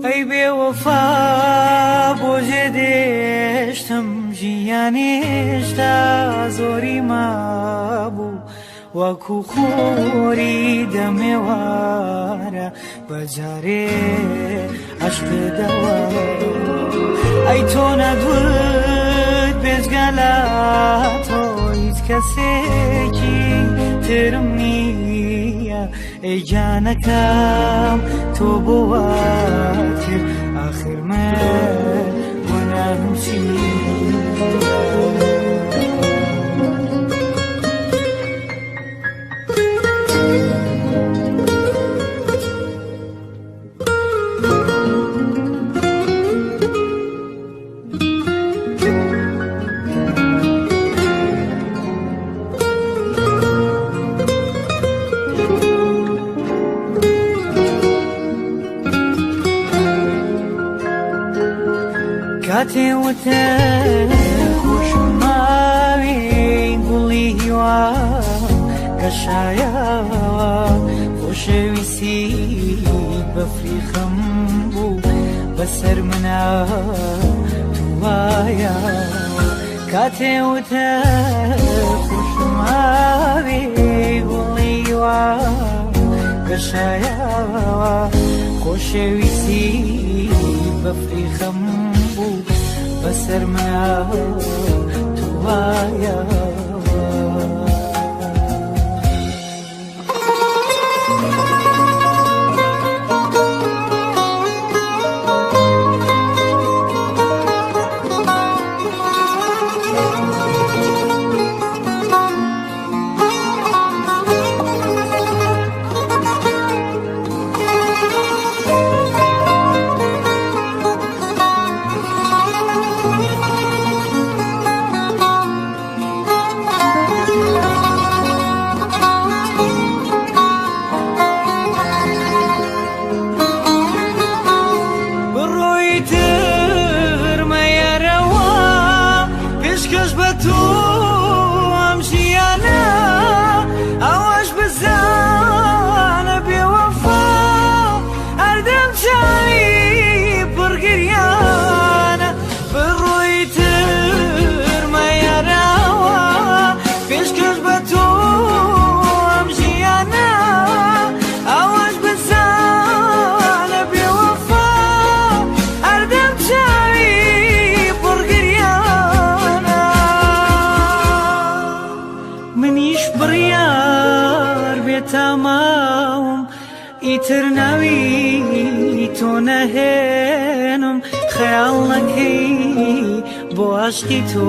ای بێوەفا بۆ جێدێشتم ژیانێشتا زۆری مابوو وەکو خۆری دەمێوارە بەجارێ عەشقێ دەوارە ئەی تۆ نەدوت بێجگە لە تۆ هیچ کەسێکی ترم نییە ئەی جانەکەم تۆ بۆ وات کرد ئاخر من گوناهم چییە کاتێ وتە خۆشم ماوێ گوڵی هیوام گەشایەوە خۆشەویستی بەفریخەم بوو بەسەر منە توایە کاتێ وتە خۆشم ماوێ گوڵی هیوام گەشایەوە خۆشەویستی بەفریخەم بوو بەسەر منە توایە تەماوم ئیتر ناوی تۆ نەهێنم خەیاڵ نەکەی بۆ عاشقی تۆ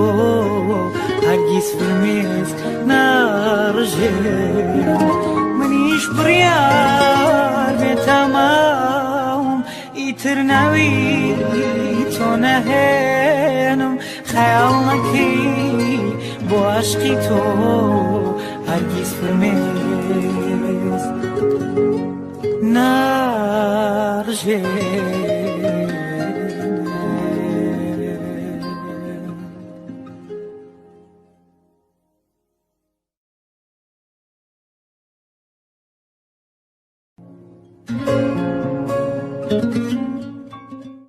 هەرگیز فرمێس ناڕژێنم منیش بڕیار بێ تەماوم ئیتر ناوی تۆ نەهێنم خەیاڵ نەکەی بۆ عاشقی تۆ هەرگیز فرمێس ناڕژێنم